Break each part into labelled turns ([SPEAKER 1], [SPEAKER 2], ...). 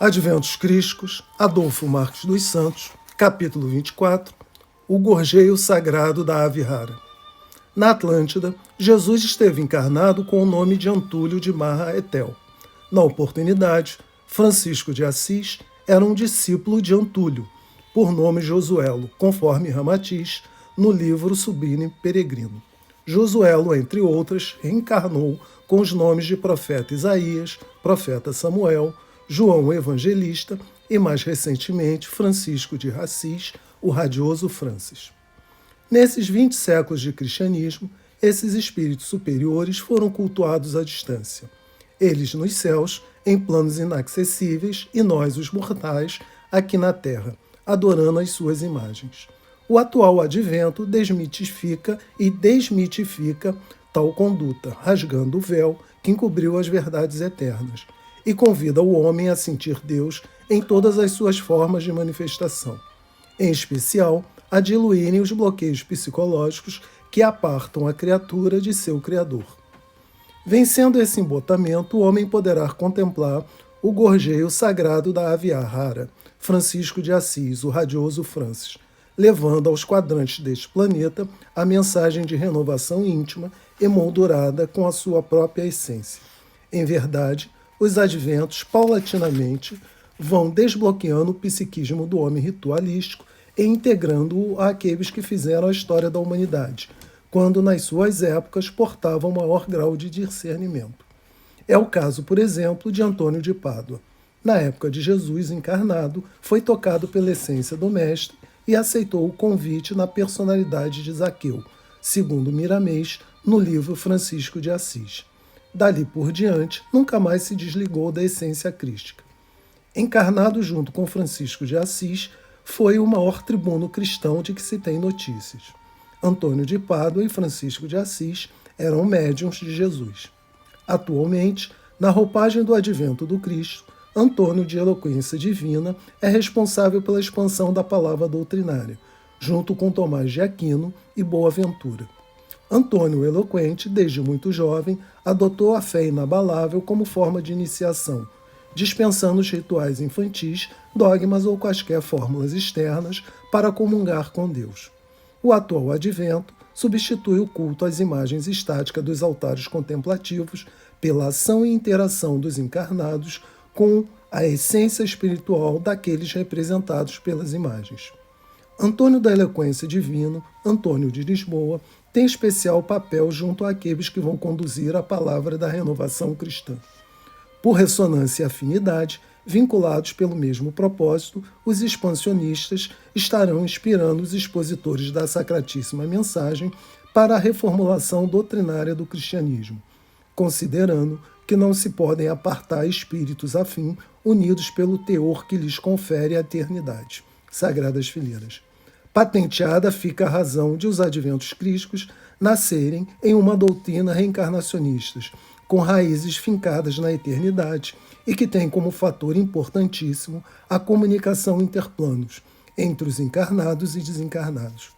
[SPEAKER 1] Adventos Crísticos, Adolfo Marques dos Santos, capítulo 24, o gorjeio sagrado da ave rara. Na Atlântida, Jesus esteve encarnado com o nome de Antúlio de Marra Etel. Na oportunidade, Francisco de Assis era um discípulo de Antúlio, por nome Josuelo, conforme Ramatiz, no livro Sublime Peregrino. Josuelo, entre outras, reencarnou com os nomes de profeta Isaías, profeta Samuel, João o Evangelista e, mais recentemente, Francisco de Assis, o radioso Francis. Nesses 20 séculos de cristianismo, esses espíritos superiores foram cultuados à distância. Eles nos céus, em planos inacessíveis, e nós, os mortais, aqui na terra, adorando as suas imagens. O atual advento desmitifica e desmitifica tal conduta, rasgando o véu que encobriu as verdades eternas, e convida o homem a sentir Deus em todas as suas formas de manifestação, em especial a diluírem os bloqueios psicológicos que apartam a criatura de seu Criador. Vencendo esse embotamento, o homem poderá contemplar o gorjeio sagrado da ave rara, Francisco de Assis, o radioso Francis, levando aos quadrantes deste planeta a mensagem de renovação íntima emoldurada com a sua própria essência. Em verdade, os adventos, paulatinamente, vão desbloqueando o psiquismo do homem ritualístico e integrando-o àqueles que fizeram a história da humanidade, quando nas suas épocas portavam maior grau de discernimento. É o caso, por exemplo, de Antônio de Pádua. Na época de Jesus encarnado, foi tocado pela essência do Mestre e aceitou o convite na personalidade de Zaqueu, segundo Miramês, no livro Francisco de Assis. Dali por diante, nunca mais se desligou da essência crística. Encarnado junto com Francisco de Assis, foi o maior tribuno cristão de que se tem notícias. Antônio de Pádua e Francisco de Assis eram médiuns de Jesus. Atualmente, na roupagem do advento do Cristo, Antônio de Eloquência Divina é responsável pela expansão da palavra doutrinária, junto com Tomás de Aquino e Boaventura. Antônio Eloquente, desde muito jovem, adotou a fé inabalável como forma de iniciação, dispensando os rituais infantis, dogmas ou quaisquer fórmulas externas para comungar com Deus. O atual advento substitui o culto às imagens estáticas dos altares contemplativos pela ação e interação dos encarnados com a essência espiritual daqueles representados pelas imagens. Antônio da Eloquência Divina, Antônio de Lisboa, tem especial papel junto àqueles que vão conduzir a palavra da renovação cristã. Por ressonância e afinidade, vinculados pelo mesmo propósito, os expansionistas estarão inspirando os expositores da Sacratíssima Mensagem para a reformulação doutrinária do cristianismo, considerando que não se podem apartar espíritos afim unidos pelo teor que lhes confere a eternidade. Sagradas Fileiras. Patenteada fica a razão de os adventos crísticos nascerem em uma doutrina reencarnacionista, com raízes fincadas na eternidade e que tem como fator importantíssimo a comunicação interplanos, entre os encarnados e desencarnados.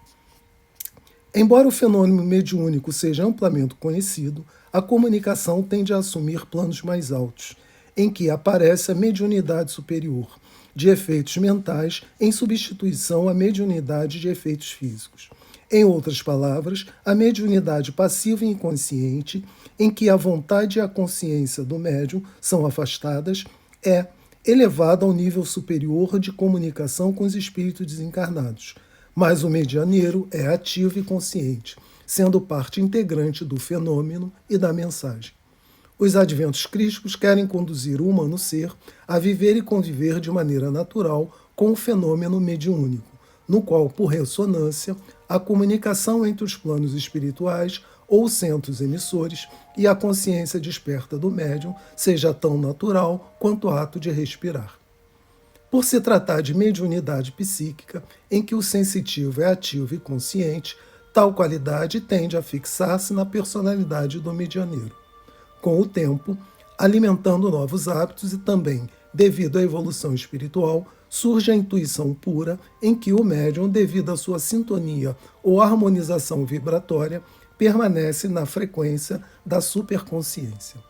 [SPEAKER 1] Embora o fenômeno mediúnico seja amplamente conhecido, a comunicação tende a assumir planos mais altos, em que aparece a mediunidade superior, de efeitos mentais em substituição à mediunidade de efeitos físicos. Em outras palavras, a mediunidade passiva e inconsciente, em que a vontade e a consciência do médium são afastadas, é elevada ao nível superior de comunicação com os espíritos desencarnados, mas o medianeiro é ativo e consciente, sendo parte integrante do fenômeno e da mensagem. Os adventos crísticos querem conduzir o humano ser a viver e conviver de maneira natural com o fenômeno mediúnico, no qual, por ressonância, a comunicação entre os planos espirituais ou centros emissores e a consciência desperta do médium seja tão natural quanto o ato de respirar. Por se tratar de mediunidade psíquica, em que o sensitivo é ativo e consciente, tal qualidade tende a fixar-se na personalidade do medianeiro. Com o tempo, alimentando novos hábitos e também, devido à evolução espiritual, surge a intuição pura, em que o médium, devido à sua sintonia ou harmonização vibratória, permanece na frequência da superconsciência.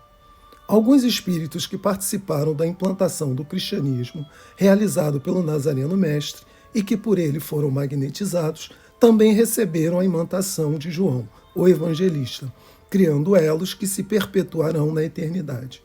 [SPEAKER 1] Alguns espíritos que participaram da implantação do cristianismo realizado pelo Nazareno Mestre e que por ele foram magnetizados, também receberam a imantação de João, o Evangelista, criando elos que se perpetuarão na eternidade.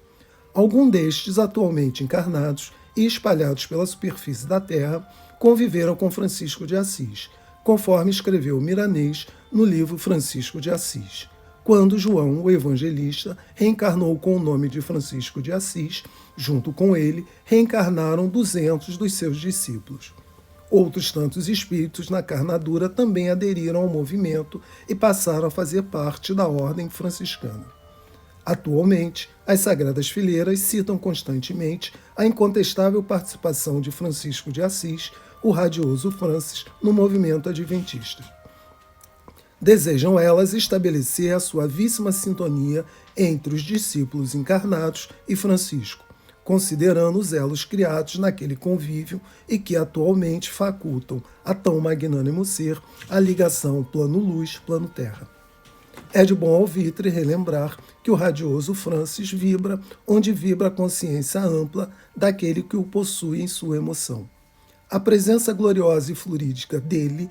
[SPEAKER 1] Alguns destes, atualmente encarnados e espalhados pela superfície da Terra, conviveram com Francisco de Assis, conforme escreveu Milanês no livro Francisco de Assis, quando João, o Evangelista, reencarnou com o nome de Francisco de Assis. Junto com ele, reencarnaram 200 dos seus discípulos. Outros tantos espíritos na carnadura também aderiram ao movimento e passaram a fazer parte da ordem franciscana. Atualmente, as Sagradas Fileiras citam constantemente a incontestável participação de Francisco de Assis, o radioso Francis, no movimento adventista. Desejam elas estabelecer a suavíssima sintonia entre os discípulos encarnados e Francisco, considerando os elos criados naquele convívio e que atualmente facultam a tão magnânimo ser a ligação plano-luz, plano-terra. É de bom alvitre relembrar que o radioso Francis vibra onde vibra a consciência ampla daquele que o possui em sua emoção. A presença gloriosa e fluídica dele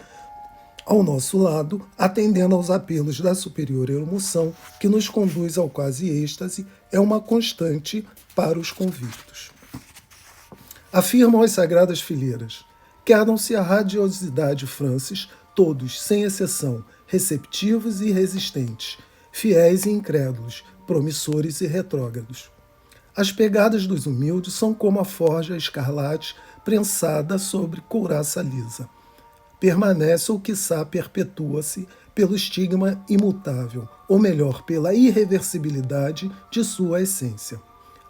[SPEAKER 1] ao nosso lado, atendendo aos apelos da superior emoção que nos conduz ao quase êxtase, é uma constante para os convictos. Afirmam as Sagradas Fileiras: quedam-se a radiosidade Francis, todos, sem exceção, receptivos e resistentes, fiéis e incrédulos, promissores e retrógrados. As pegadas dos humildes são como a forja escarlate prensada sobre couraça lisa. Permanece ou quiçá perpetua-se pelo estigma imutável, ou melhor, pela irreversibilidade de sua essência.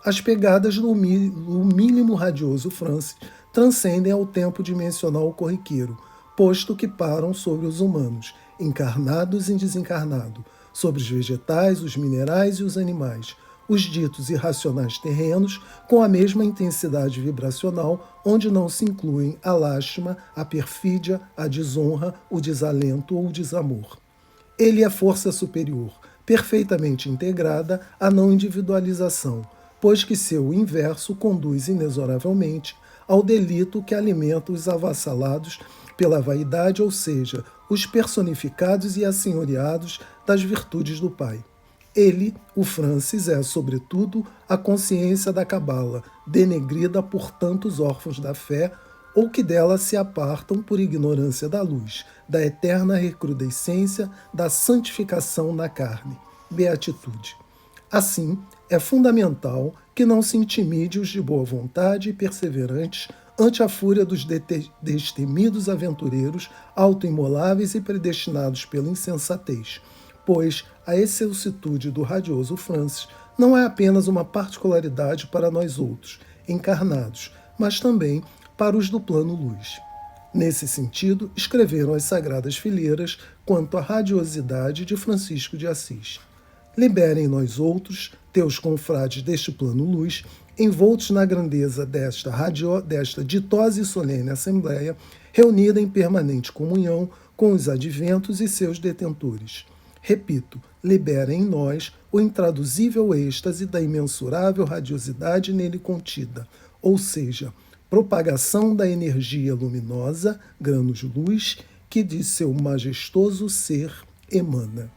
[SPEAKER 1] As pegadas do mínimo radioso Francis transcendem ao tempo dimensional corriqueiro, posto que param sobre os humanos, encarnados e desencarnados, sobre os vegetais, os minerais e os animais, os ditos irracionais terrenos, com a mesma intensidade vibracional, onde não se incluem a lástima, a perfídia, a desonra, o desalento ou o desamor. Ele é força superior, perfeitamente integrada à não individualização, pois que seu inverso conduz inexoravelmente ao delito que alimenta os avassalados pela vaidade, ou seja, os personificados e assenhoreados das virtudes do Pai. Ele, o Francis, é, sobretudo, a consciência da cabala, denegrida por tantos órfãos da fé, ou que dela se apartam por ignorância da luz, da eterna recrudescência, da santificação na carne, beatitude. Assim, é fundamental que não se intimide os de boa vontade e perseverantes ante a fúria dos destemidos aventureiros, autoimoláveis e predestinados pela insensatez, pois a excelsitude do radioso Francis não é apenas uma particularidade para nós outros, encarnados, mas também para os do plano luz. Nesse sentido, escreveram as Sagradas Fileiras quanto à radiosidade de Francisco de Assis. Liberem nós outros, teus confrades deste plano luz, envoltos na grandeza desta ditosa e solene assembleia, reunida em permanente comunhão com os adventos e seus detentores. Repito, libera em nós o intraduzível êxtase da imensurável radiosidade nele contida, ou seja, propagação da energia luminosa, grãos de luz, que de seu majestoso ser emana.